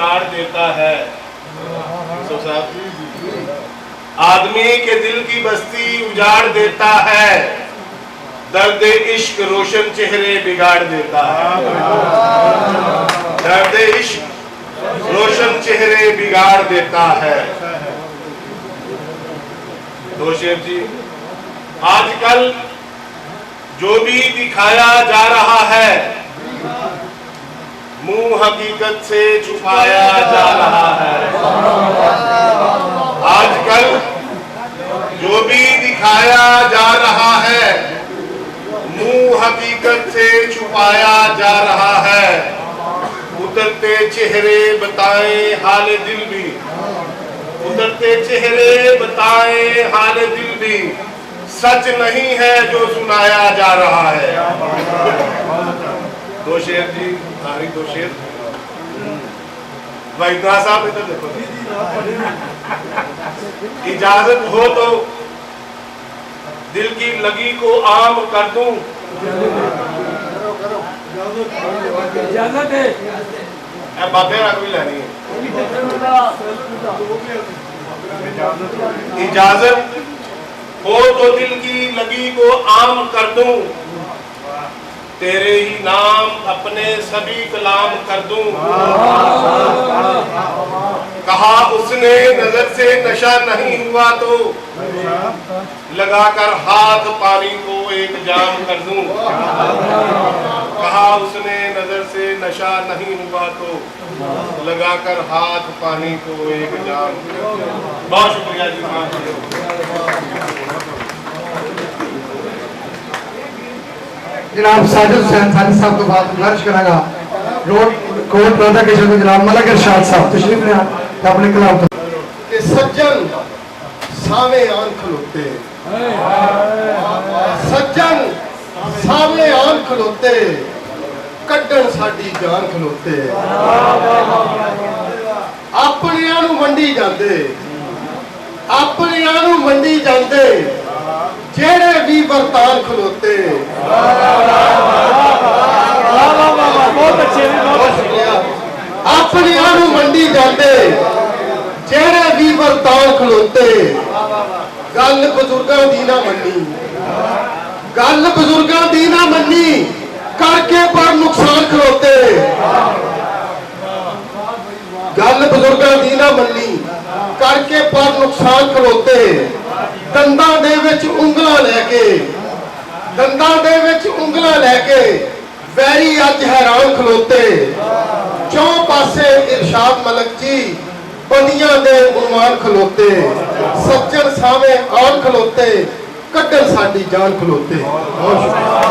उजाड़ देता है। आदमी के दिल की बस्ती उजाड़ देता है, दर्द इश्क रोशन चेहरे बिगाड़ देता है। दर्द इश्क रोशन चेहरे बिगाड़ देता है। तो शेर जी, आजकल जो भी दिखाया जा रहा है मुंह हकीकत से छुपाया जा रहा है। आजकल जो भी दिखाया जा रहा है मुंह हकीकत से छुपाया जा रहा है। उतरते चेहरे बताएं हाल दिल भी, उतरते चेहरे बताएं हाल दिल भी, सच नहीं है जो सुनाया जा रहा है। दो शेर जी, सारी दो शेर। वैद्या साहब इधर देखो, इजाजत हो तो दिल की लगी को आम कर दूं। इजाजत है, बातें रख भी लेनी है। इजाजत हो तो दिल की लगी को आम कर दूं, तेरे ही नाम अपने सभी कलाम कर दूं। कहा उसने नजर से नशा नहीं हुआ तो लगाकर हाथ पानी को एक जाम कर दूं। कहा उसने नजर से नशा नहीं हुआ तो लगाकर हाथ पानी को एक जाम कर दूं। बहुत शुक्रिया जी। जनाब साजिद हुसैन सानी साहब को बात गुजारिश करांगा। रोड कोट प्लाजा के शहर जनाब मलक इरशाद साहब तशरीफ ले अपने कलाम के सज्जन सावे आन खलोते, सज्जन सावे आन खलोते, कड्डण साडी जान खलोते। अपनियां नूं मंडी जांदे, अपनियां नूं मंडी जांदे, जेड़े भी बरतान खलोते। अपनियां नूं मंडी जांदे, जेड़े भी बरतान खलोते। गल बजुर्गां दी ना मन्नी, गल बजुर्गां दी ना मन्नी, करके पर नुकसान खलोते। गल बजुर्गां दी ना मन्नी, करके पर नुकसान खलोते। दंदां दे विच उंगलां लैके, दंदां दे विच उंगलां लैके, वैरी अज हैरान खलोते। चौं पासे इरशाद मलक जी बंदियां दे उन्वान खलोते। सज्जन सावे आन खलोते, कड्डण साडी जान खलोते। बहुत शुक्रिया।